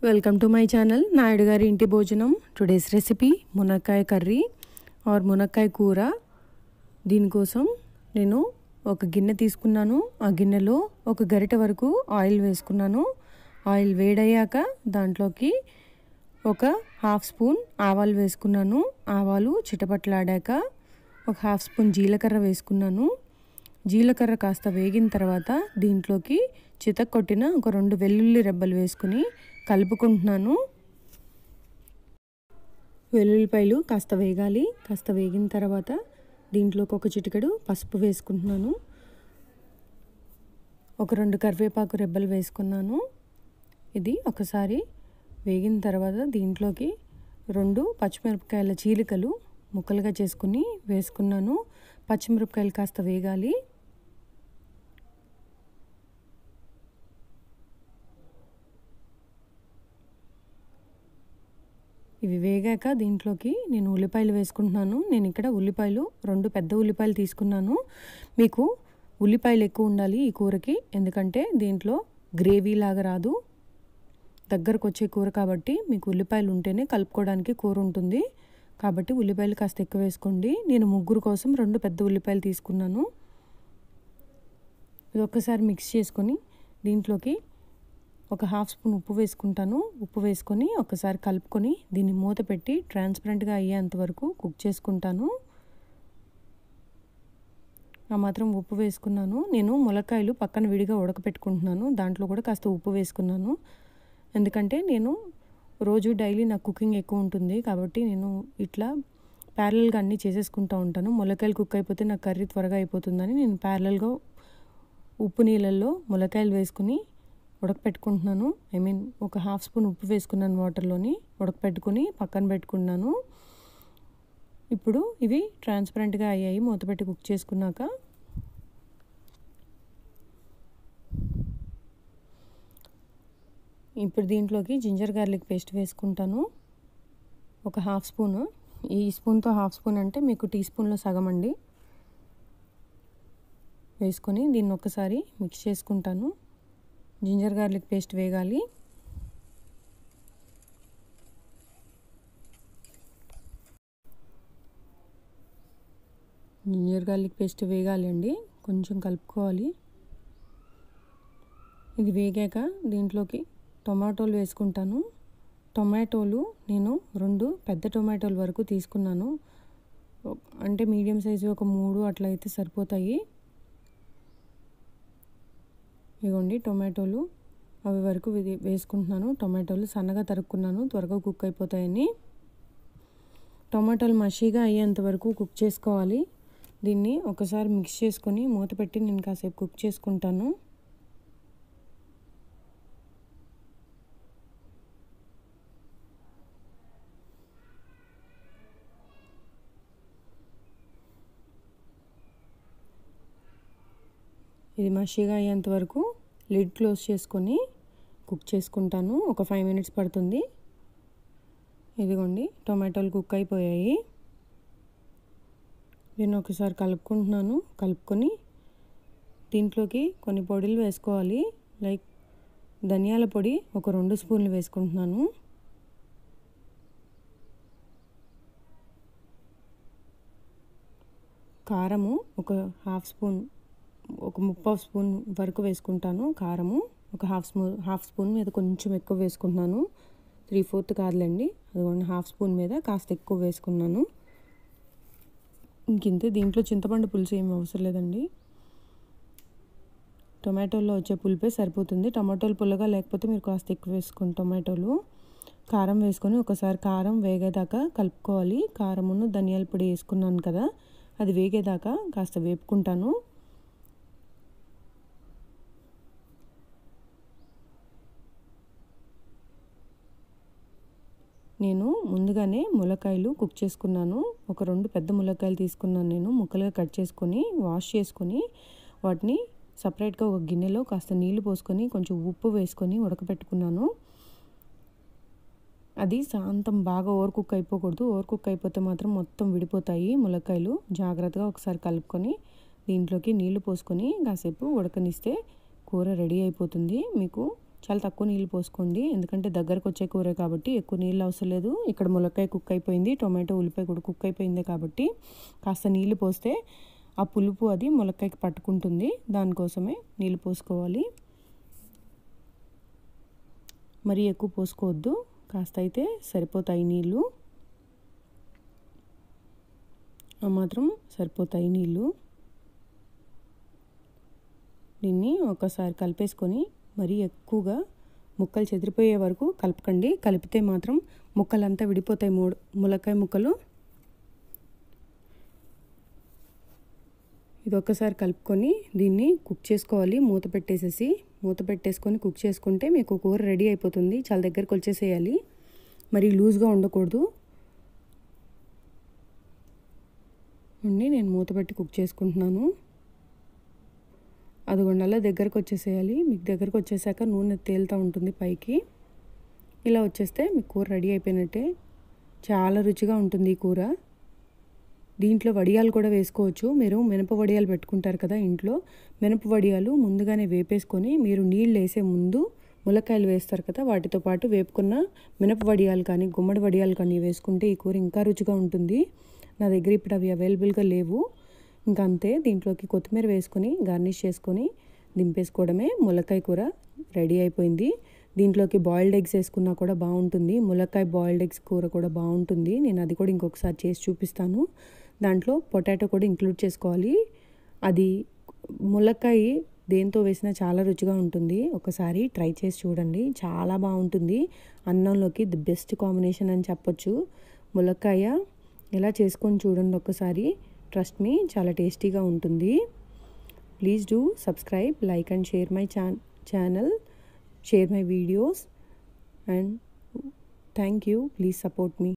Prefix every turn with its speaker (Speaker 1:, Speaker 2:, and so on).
Speaker 1: Welcome to my channel Naidu gari इंटी भोजनम। Today's recipe मुनक्काय कर्री और मुनक्काय కూర। దీనికోసం నేను ఒక గిన్నె తీసుకున్నాను। ఆ గిన్నెలో ఒక గరిటె వరకు ఆయిల్ వేసుకున్నాను। ఆయిల్ వేడయ్యాక దాంట్లోకి ఒక హాఫ్ స్పూన్ ఆవాలు వేసుకున్నాను। ఆవాలు చిటపటలాడాక ఒక హాఫ్ స్పూన్ జీలకర్ర వేసుకున్నాను। జీలకర్ర కాస్త వేగిన తర్వాత దీంట్లోకి చితక్కొట్టిన ఒక 2 వెల్లుల్లి రెబ్బలు వేసుకుని కలుపుకుంటున్నాను। వెల్లుల్లిపాయలు కాస్త వేగాలి। కాస్త వేగిన తర్వాత దీంట్లోకి ఒక చిటికెడు పసుపు వేసుకుంటున్నాను। ఒక 2 కరివేపాకు రెబ్బలు వేసుకున్నాను। ఇది ఒకసారి వేగిన తర్వాత దీంట్లోకి 2 పచ్చిమిరపకాయల చీలికలు ముక్కలుగా చేసుకుని వేసుకున్నాను। పచ్చిమిరపకాయలు కాస్త వేగాలి। ఇవి వేగాక దీంట్లోకి నేను ఉల్లిపాయలు వేసుకుంటున్నాను। నేను ఇక్కడ ఉల్లిపాయలు 2 పెద్ద ఉల్లిపాయలు తీసుకున్నాను। మీకు ఉల్లిపాయలు ఎక్కువ ఉండాలి ఈ కూరకి, ఎందుకంటే దీంట్లో గ్రేవీ లాగా రాదు, దగ్గరకు వచ్చే కూర కాబట్టి మీకు ఉల్లిపాయలు ఉంటేనే కలుపుకోవడానికి కూర ఉంటుంది, కాబట్టి ఉల్లిపాయలు కాస్త ఎక్కువ వేసుకోండి। నేను ముగ్గురు కోసం 2 పెద్ద ఉల్లిపాయలు తీసుకున్నాను। ఇది ఒక్కసారి మిక్స్ చేసుకొని దీంట్లోకి ఒక హాఫ్ స్పూన్ ఉప్పు వేసుకుంటాను। ఉప్పు వేసుకొని ఒకసారి కలుపుకొని దీన్ని మూత పెట్టి ట్రాన్స్పరెంట్గా అయ్యేంత వరకు కుక్ చేసుకుంటాను। ఆ మాత్రం ఉప్పు వేసుకున్నాను। నేను ములక్కాయలు పక్కన విడిగా ఉడకపెట్టుకుంటున్నాను, దాంట్లో కూడా కాస్త ఉప్పు వేసుకున్నాను, ఎందుకంటే నేను రోజు డైలీ నాకు కుకింగ్ ఎక్కువ ఉంటుంది కాబట్టి నేను ఇట్లా ప్యారలల్గా అన్నీ చేసేసుకుంటూ ఉంటాను। ములక్కాయలు కుక్ అయిపోతే నాకు కర్రీ త్వరగా అయిపోతుందని నేను ప్యారలల్గా ఉప్పు నీళ్ళల్లో ములక్కాయలు వేసుకుని ఉడకపెట్టుకుంటున్నాను। ఒక హాఫ్ స్పూన్ ఉప్పు వేసుకున్నాను వాటర్లోని, ఉడకపెట్టుకుని పక్కన పెట్టుకున్నాను। ఇప్పుడు ఇవి ట్రాన్స్పరెంట్గా అయ్యాయి మూత పెట్టి కుక్ చేసుకున్నాక। ఇప్పుడు దీంట్లోకి జింజర్ గార్లిక్ పేస్ట్ వేసుకుంటాను, ఒక హాఫ్ స్పూన్। ఈ స్పూన్తో హాఫ్ స్పూన్ అంటే మీకు టీ స్పూన్లో సగం అండి। వేసుకొని దీన్ని ఒకసారి మిక్స్ చేసుకుంటాను। జింజర్ గార్లిక్ పేస్ట్ వేగాలి। జింజర్ గార్లిక్ పేస్ట్ వేగాలి అండి, కొంచెం కలుపుకోవాలి। ఇది వేగాక దీంట్లోకి టొమాటోలు వేసుకుంటాను। టొమాటోలు నేను 2 పెద్ద టొమాటోల వరకు తీసుకున్నాను, అంటే మీడియం సైజు ఒక 3 అట్లా అయితే సరిపోతాయి। ఇదిగోండి టొమాటోలు అవి వరకు వేసుకుంటున్నాను। టొమాటోలు సన్నగా తరుక్కున్నాను త్వరగా కుక్ అయిపోతాయని। టొమాటోలు మషీగా అయ్యేంత వరకు కుక్ చేసుకోవాలి। దీన్ని ఒకసారి మిక్స్ చేసుకొని మూత పెట్టి నేను కాసేపు కుక్ చేసుకుంటాను। ఇది మషీగా అయ్యేంత వరకు లిడ్ క్లోజ్ చేసుకొని కుక్ చేసుకుంటాను, ఒక 5 మినిట్స్ పడుతుంది। ఇదిగోండి టొమాటోలు కుక్ అయిపోయాయి। దీన్ని ఒకసారి కలుపుకుంటున్నాను, కలుపుకొని దీంట్లోకి కొన్ని పొడులు వేసుకోవాలి, లైక్ ధనియాల పొడి ఒక 2 స్పూన్లు వేసుకుంటున్నాను, కారము ఒక హాఫ్ స్పూన్, ఒక 3/4 స్పూన్ వరకు వేసుకుంటాను కారము, ఒక హాఫ్ స్పూన్ మీద కొంచెం ఎక్కువ వేసుకుంటున్నాను, 3/4 కాదులేండి, అదిగోండి హాఫ్ స్పూన్ మీద కాస్త ఎక్కువ వేసుకున్నాను। ఇంకింతే, దీంట్లో చింతపండు పులుసు ఏమి అవసరం లేదండి, టొమాటోలో వచ్చే పులుపే సరిపోతుంది। టమాటోలు పుల్లగా లేకపోతే మీరు కాస్త ఎక్కువ వేసుకోండి టొమాటోలు। కారం వేసుకొని ఒకసారి కారం వేగేదాకా కలుపుకోవాలి। కారమును ధనియాల పొడి వేసుకున్నాను కదా, అది వేగేదాకా కాస్త వేపుకుంటాను। నేను ముందుగానే ములక్కాయలు కుక్ చేసుకున్నాను, ఒక 2 పెద్ద ములక్కాయలు తీసుకున్నాను, నేను ముక్కలుగా కట్ చేసుకొని వాష్ చేసుకొని వాటిని సపరేట్గా ఒక గిన్నెలో కాస్త నీళ్లు పోసుకొని కొంచెం ఉప్పు వేసుకొని ఉడకపెట్టుకున్నాను। అది శాంతం బాగా ఓవర్ కుక్ అయిపోకూడదు, ఓవర్ కుక్ అయిపోతే మాత్రం మొత్తం విడిపోతాయి ములక్కాయలు। జాగ్రత్తగా ఒకసారి కలుపుకొని దీంట్లోకి నీళ్లు పోసుకొని కాసేపు ఉడకనిస్తే కూర రెడీ అయిపోతుంది। మీకు చాలా తక్కువ నీళ్ళు పోసుకోండి, ఎందుకంటే దగ్గరకు వచ్చే కూర కాబట్టి ఎక్కువ నీళ్ళు అవసరం లేదు. ఇక్కడ ములక్కాయ కుక్ అయిపోయింది, టొమాటో ఉల్లిపాయ కూడా కుక్ అయిపోయింది కాబట్టి కాస్త నీళ్ళు పోస్తే ఆ పులుపు అది ములక్కాయకి పట్టుకుంటుంది. దానికోసమే నీళ్ళు పోసుకోవాలి. మరీ ఎక్కువ పోసుకోవద్దు, కాస్త అయితే సరిపోతాయి నీళ్ళు, ఆ మాత్రం సరిపోతాయి నీళ్ళు. దీన్ని ఒకసారి కలిపేసుకొని మరీ ఎక్కువగా ముక్కలు చెదిరిపోయే వరకు కలపకండి. కలిపితే మాత్రం ముక్కలంతా విడిపోతాయి, ములక్కాయ ముక్కలు. ఇది ఒక్కసారి కలుపుకొని దీన్ని కుక్ చేసుకోవాలి. మూత పెట్టేసుకొని కుక్ చేసుకుంటే మీకు కూర రెడీ అయిపోతుంది. చాలా దగ్గరకు వచ్చేసేయాలి, మరి లూజ్గా ఉండకూడదు అండి. నేను మూత పెట్టి కుక్ చేసుకుంటున్నాను. అదిగోండి అలా దగ్గరకు వచ్చేసేయాలి. మీకు దగ్గరకు వచ్చేసాక నూనె తేలుతూ ఉంటుంది పైకి. ఇలా వచ్చేస్తే మీకు కూర రెడీ అయిపోయినట్టే. చాలా రుచిగా ఉంటుంది ఈ కూర. దీంట్లో వడియాలు కూడా వేసుకోవచ్చు. మీరు మినప వడియాలు పెట్టుకుంటారు కదా ఇంట్లో, మినప వడియాలు ముందుగానే వేపేసుకొని మీరు నీళ్ళు వేసే ముందు ములక్కాయలు వేస్తారు కదా, వాటితో పాటు వేపుకున్న మినప వడియాలు కానీ గుమ్మడి వడియాలు కానీ వేసుకుంటే ఈ కూర ఇంకా రుచిగా ఉంటుంది. నా దగ్గర ఇప్పుడు అవి అవైలబుల్గా లేవు. ఇంకా అంతే, దీంట్లోకి కొత్తిమీర వేసుకొని గార్నిష్ చేసుకొని దింపేసుకోవడమే. ములక్కాయ కూర రెడీ అయిపోయింది. దీంట్లోకి బాయిల్డ్ ఎగ్స్ వేసుకున్నా కూడా బాగుంటుంది. ములక్కాయ బాయిల్డ్ ఎగ్స్ కూర కూడా బాగుంటుంది. నేను అది కూడా ఇంకొకసారి చేసి చూపిస్తాను. దాంట్లో పొటాటో కూడా ఇంక్లూడ్ చేసుకోవాలి. అది ములక్కాయ దేంతో వేసినా చాలా రుచిగా ఉంటుంది. ఒకసారి ట్రై చేసి చూడండి, చాలా బాగుంటుంది. అన్నంలోకి ది బెస్ట్ కాంబినేషన్ అని చెప్పొచ్చు. ములక్కాయ ఎలా చేసుకొని చూడండి ఒకసారి. ట్రస్ట్ మీ, చాలా టేస్టీగా ఉంటుంది. Please do subscribe, like and share my channel, share my videos, and thank you. Please support me.